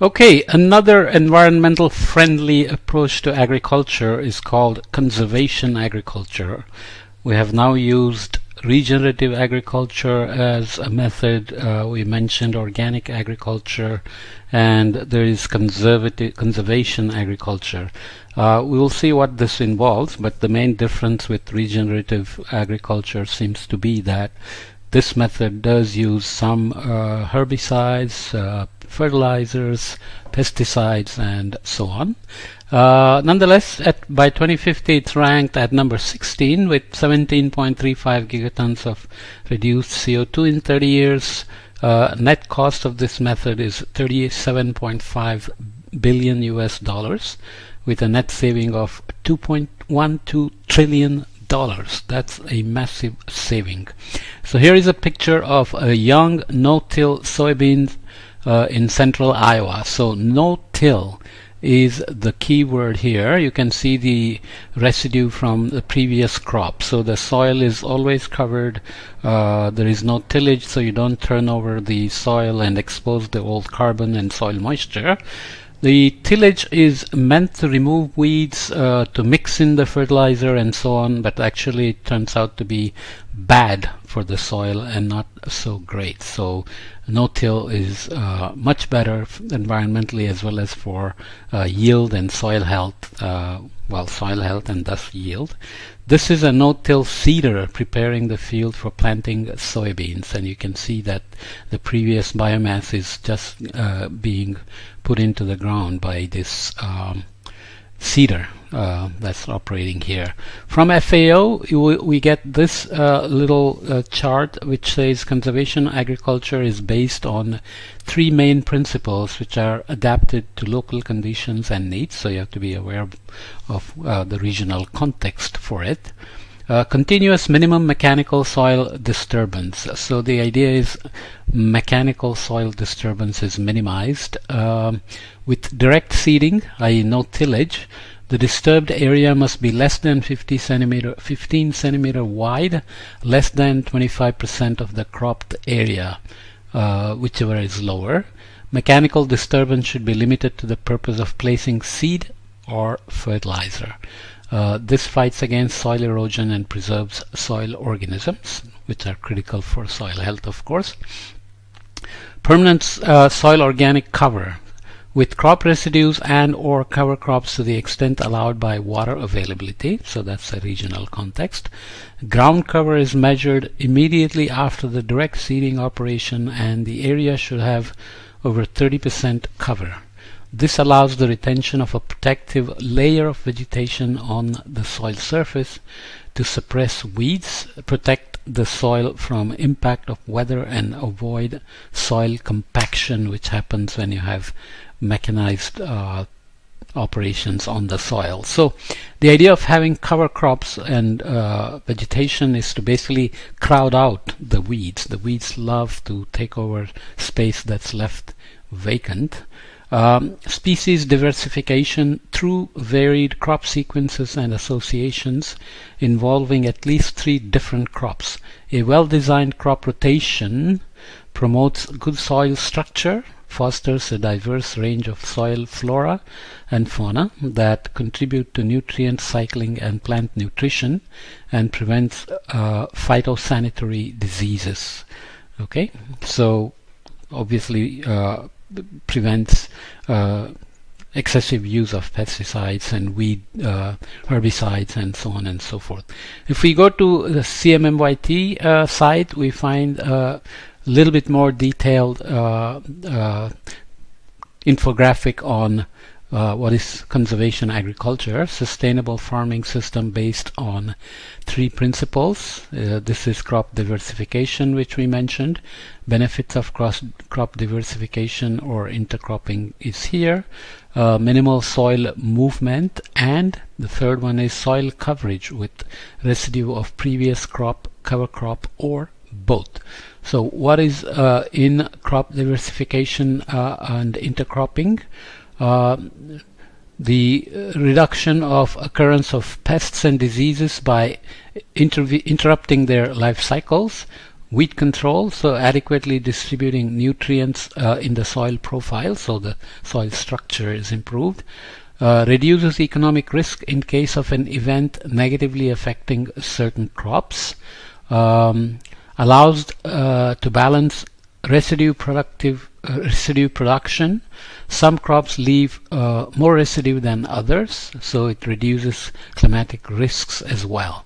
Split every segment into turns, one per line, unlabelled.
Okay, another environmental friendly approach to agriculture is called conservation agriculture. We have now used regenerative agriculture as a method. We mentioned organic agriculture, and there is conservation agriculture. We will see what this involves, but the main difference with regenerative agriculture seems to be that this method does use some herbicides, fertilizers, pesticides, and so on. Nonetheless, by 2050 it's ranked at number 16 with 17.35 gigatons of reduced CO2 in 30 years. Net cost of this method is $37.5 billion US dollars, with a net saving of $2.12 trillion. That's a massive saving. So here is a picture of a young no-till soybean in central Iowa. So no-till is the key word here. You can see the residue from the previous crop. So the soil is always covered. There is no tillage, so you don't turn over the soil and expose the old carbon and soil moisture. The tillage is meant to remove weeds, to mix in the fertilizer and so on, but actually it turns out to be bad for the soil and not so great. So no-till is much better environmentally as well as for yield and soil health, soil health and thus yield. This is a no-till seeder preparing the field for planting soybeans, and you can see that the previous biomass is just being put into the ground by this seeder that's operating here. From FAO we get this little chart which says conservation agriculture is based on three main principles which are adapted to local conditions and needs, so you have to be aware of the regional context for it. Continuous minimum mechanical soil disturbance. So the idea is mechanical soil disturbance is minimized. With direct seeding, i.e. no tillage, the disturbed area must be less than 15 centimeter wide, less than 25% of the cropped area, whichever is lower. Mechanical disturbance should be limited to the purpose of placing seed or fertilizer. This fights against soil erosion and preserves soil organisms, which are critical for soil health, of course. Permanent soil organic cover with crop residues and or cover crops to the extent allowed by water availability, so that's a regional context. Ground cover is measured immediately after the direct seeding operation, and the area should have over 30% cover. This allows the retention of a protective layer of vegetation on the soil surface to suppress weeds, protect the soil from impact of weather, and avoid soil compaction, which happens when you have mechanized operations on the soil. So the idea of having cover crops and vegetation is to basically crowd out the weeds. The weeds love to take over space that's left vacant. Species diversification through varied crop sequences and associations involving at least 3 different crops. A well-designed crop rotation promotes good soil structure, fosters a diverse range of soil flora and fauna that contribute to nutrient cycling and plant nutrition, and prevents phytosanitary diseases. Okay, so obviously prevents excessive use of pesticides and weed herbicides and so on and so forth. If we go to the CMMYT site, we find little bit more detailed infographic on what is conservation agriculture, sustainable farming system based on 3 principles. This is crop diversification, which we mentioned. Benefits of crop diversification or intercropping is here. Minimal soil movement, and the third one is soil coverage with residue of previous crop, cover crop, or both. So what is in crop diversification and intercropping? The reduction of occurrence of pests and diseases by interrupting their life cycles, Weed control, so adequately distributing nutrients in the soil profile, so the soil structure is improved. Reduces economic risk in case of an event negatively affecting certain crops. Allows to balance residue production. Some crops leave more residue than others, so it reduces climatic risks as well.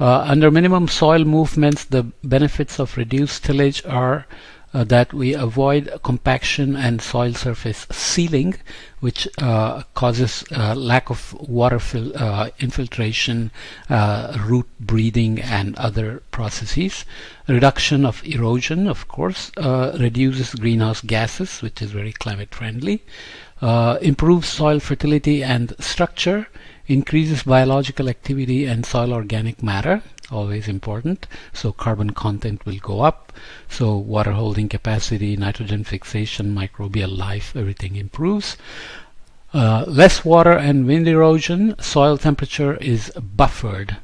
Under minimum soil movements, the benefits of reduced tillage are that we avoid compaction and soil surface sealing, which causes lack of water infiltration, root breathing, and other processes. Reduction of erosion, of course, reduces greenhouse gases, which is very climate friendly. Improves soil fertility and structure, increases biological activity and soil organic matter, always important, so carbon content will go up, so water holding capacity, nitrogen fixation, microbial life, everything improves. Less water and wind erosion, soil temperature is buffered,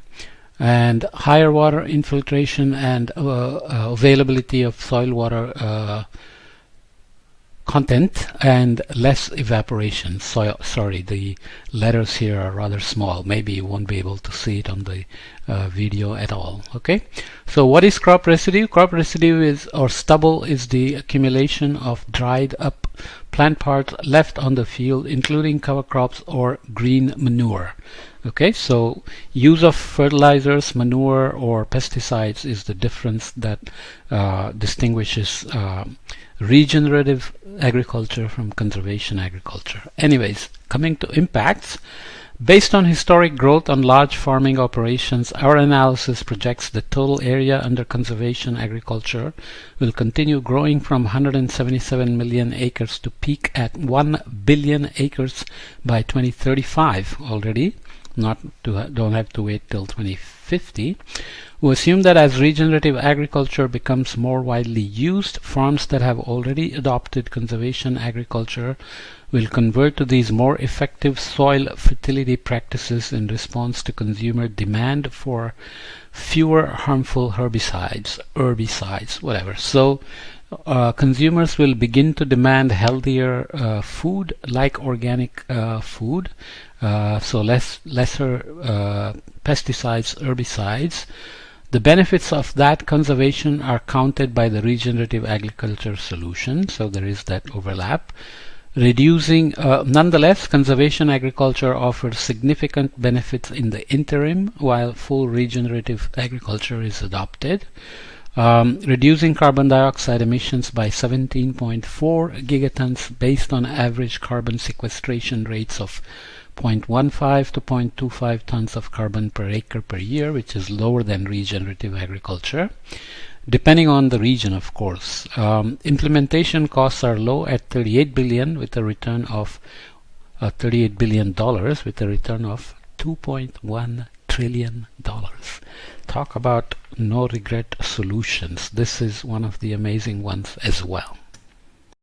and higher water infiltration and availability of soil water content and less evaporation. Sorry, the letters here are rather small. Maybe you won't be able to see it on the video at all. Okay, so what is crop residue? Crop residue is, or stubble, is the accumulation of dried up plant parts left on the field, including cover crops or green manure. Okay, so use of fertilizers, manure, or pesticides is the difference that distinguishes regenerative agriculture from conservation agriculture. Anyways, coming to impacts. Based on historic growth on large farming operations, our analysis projects the total area under conservation agriculture will continue growing from 177 million acres to peak at 1 billion acres by 2035 already. Don't have to wait till 2050. We assume that as regenerative agriculture becomes more widely used, farms that have already adopted conservation agriculture will convert to these more effective soil fertility practices in response to consumer demand for fewer harmful herbicides, whatever. So consumers will begin to demand healthier food, like organic food, so lesser pesticides, herbicides. The benefits of that conservation are counted by the regenerative agriculture solution, so there is that overlap. Nonetheless, conservation agriculture offers significant benefits in the interim while full regenerative agriculture is adopted. Reducing carbon dioxide emissions by 17.4 gigatons based on average carbon sequestration rates of 0.15 to 0.25 tons of carbon per acre per year, which is lower than regenerative agriculture, depending on the region, of course. Implementation costs are low at $38 billion with a return of $38 billion with a return of $2.1 trillion. Talk about no regret solutions. This is one of the amazing ones as well.